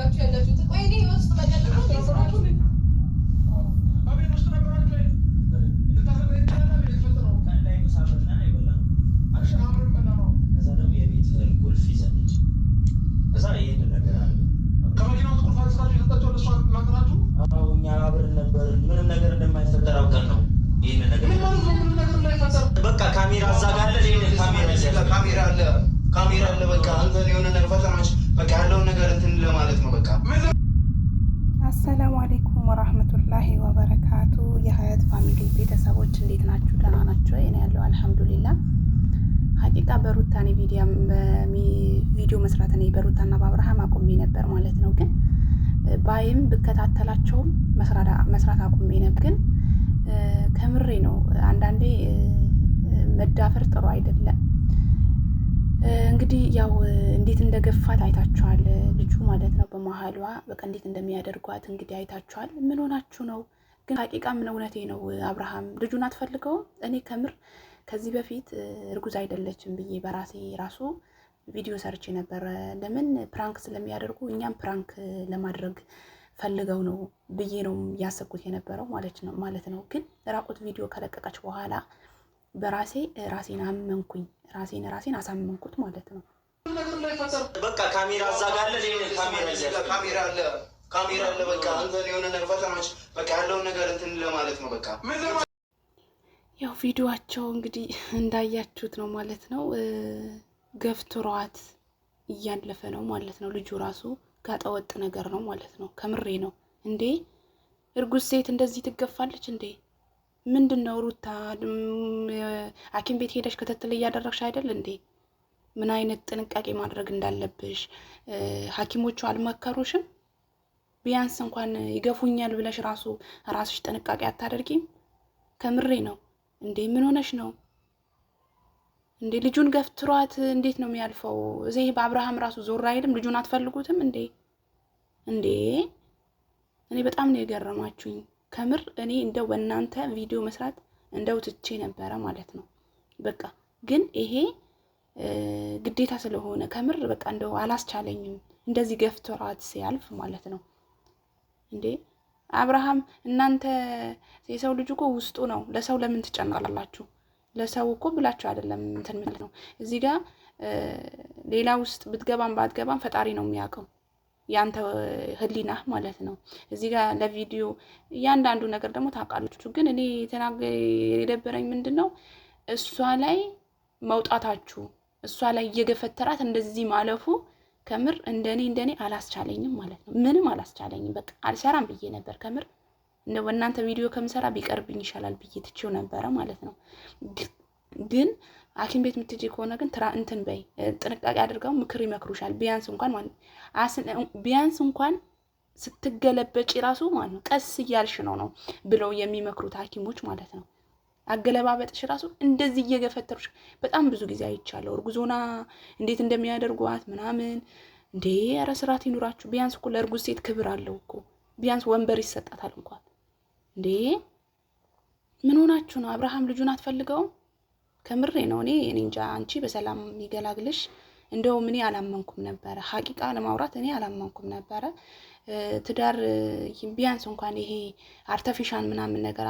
እያደረጋችሁ ያላችሁት? ቆይ እኔ ውስጥ መቀጠል ነው ተሰራችሁ ነው አቤት ውስጥ ነበራችሁ ላይ ልታሰበኝ ይችላል የተፈጠረው ላይ ሙሳፈርና አይበላም አሽ አብረን በላው ከዛ ደግሞ የቤት ቁልፍ ይዘንጭ ከዛ ይሄን ነገር አለ ከመኪናው ቁልፍ አንስታችሁ ሰጣችሁ ለሷ ማጥራችሁ አው እኛ አብረን ነበር ምንም ነገር እንደማይፈጠር አውቀን ነው ይሄን ነገር ምንም ነገር እንደማይፈጠር በቃ ካሜራ አዛጋለ ለኔ ካሜራ አለ በቃ አንተ የሆነ ነገር ፈጠራሽ በቃ ያለውን ነገር እንትን ለማለት ነው በቃ አሰላሙ አለይኩም ወራህመቱላሂ ወበረካቱ የሀያት ፋሚሊ ቤተሰቦች እንዴት ናችሁ? ደህና ናችሁ? እኔ ያለው አልሐምዱሊላህ። ሀቂቃ በሩታኔ ቪዲዮ መስራት ነው በሩታና በአብርሃም አቁሜ ነበር ማለት ነው። ግን ባይም ብከታተላቸውም መስራት አቁሜ ነበር። ግን ከምሬ ነው አንዳንዴ መዳፈር ጥሩ አይደለም። እንግዲህ ያው እንዴት እንደገፋት አይታችኋል ልጁ ማለት ነው። በመሀሏ በቃ እንዴት እንደሚያደርጓት እንግዲህ አይታችኋል። ምን ሆናችሁ ነው? ግን ሀቂቃ ምን እውነቴ ነው። አብርሃም ልጁን አትፈልገውም? እኔ ከምር ከዚህ በፊት እርጉዝ አይደለችም ብዬ በራሴ ራሱ ቪዲዮ ሰርቼ ነበር። ለምን ፕራንክ ስለሚያደርጉ እኛም ፕራንክ ለማድረግ ፈልገው ነው ብዬ ነው ያሰብኩት የነበረው ማለት ነው። ግን ራቁት ቪዲዮ ከለቀቀች በኋላ ራሴን አመንኩኝ። ራሴን አሳመንኩት ማለት ነው። በቃ ካሜራ አዛጋለ ካሜራ አለ በቃ አንተ የሆነ ነገር ፈጠራሽ በቃ ያለውን ነገር እንትን ለማለት ነው በቃ ያው ቪዲዮአቸው እንግዲህ እንዳያችሁት ነው ማለት ነው። ገፍትሯት እያለፈ ነው ማለት ነው። ልጁ ራሱ ጋጠወጥ ነገር ነው ማለት ነው። ከምሬ ነው እንዴ! እርጉዝ ሴት እንደዚህ ትገፋለች እንዴ? ምንድነው? ሩታ ሐኪም ቤት ሄደሽ ክትትል እያደረግሽ አይደል እንዴ? ምን አይነት ጥንቃቄ ማድረግ እንዳለብሽ ሐኪሞቹ አልመከሩሽም? ቢያንስ እንኳን ይገፉኛል ብለሽ ራስሽ ጥንቃቄ አታደርጊም? ከምሬ ነው እንዴ! ምን ሆነሽ ነው እንዴ? ልጁን ገፍትሯት እንዴት ነው የሚያልፈው? እዚህ በአብርሃም ራሱ ዞር አይልም? ልጁን አትፈልጉትም እንዴ? እኔ በጣም ነው የገረማችሁኝ። ከምር እኔ እንደው በእናንተ ቪዲዮ መስራት እንደው ትቼ ነበረ ማለት ነው። በቃ ግን ይሄ ግዴታ ስለሆነ ከምር በቃ እንደው አላስቻለኝም። እንደዚህ ገፍትሯት ሲያልፍ ማለት ነው እንዴ! አብርሃም እናንተ የሰው ልጅ እኮ ውስጡ ነው። ለሰው ለምን ትጨናላላችሁ? ለሰው እኮ ብላችሁ አይደለም እንትን ማለት ነው። እዚህ ጋር ሌላ ውስጥ ብትገባም ባትገባም ፈጣሪ ነው የሚያውቀው ያንተ ህሊና ማለት ነው። እዚህ ጋር ለቪዲዮ እያንዳንዱ ነገር ደግሞ ታውቃላችሁ። ግን እኔ የደበረኝ ምንድነው እሷ ላይ መውጣታችሁ፣ እሷ ላይ እየገፈተራት እንደዚህ ማለፉ ከምር እንደኔ አላስቻለኝም ማለት ነው። ምንም አላስቻለኝም። በቃ አልሰራም ብዬ ነበር ከምር እንደው እናንተ ቪዲዮ ከምሰራ ቢቀርብኝ ይሻላል ብዬ ትቼው ነበረ ማለት ነው። ግን ሐኪም ቤት የምትሄጂ ከሆነ ግን እንትን በይ ጥንቃቄ አድርገው ምክር ይመክሩሻል። ቢያንስ እንኳን ስትገለበጪ ራሱ ማለት ነው ቀስ እያልሽ ነው ብለው የሚመክሩት ሐኪሞች ማለት ነው። አገለባበጥሽ ራሱ እንደዚህ እየገፈተሩሽ በጣም ብዙ ጊዜ አይቻለሁ። እርጉዞና እንዴት እንደሚያደርጓት ምናምን እንዴ! ኧረ ስርዓት ይኑራችሁ። ቢያንስ እኮ ለእርጉዝ ሴት ክብር አለው እኮ ቢያንስ ወንበር ይሰጣታል እንኳን እንዴ! ምን ሆናችሁ ነው? አብርሃም ልጁን አትፈልገውም? ከምሬ ነው። እኔ እንጃ። አንቺ በሰላም ይገላግልሽ። እንደው እኔ አላመንኩም ነበረ። ሀቂቃ ለማውራት እኔ አላመንኩም ነበረ። ትዳር ቢያንስ እንኳን ይሄ አርቲፊሻል ምናምን ነገር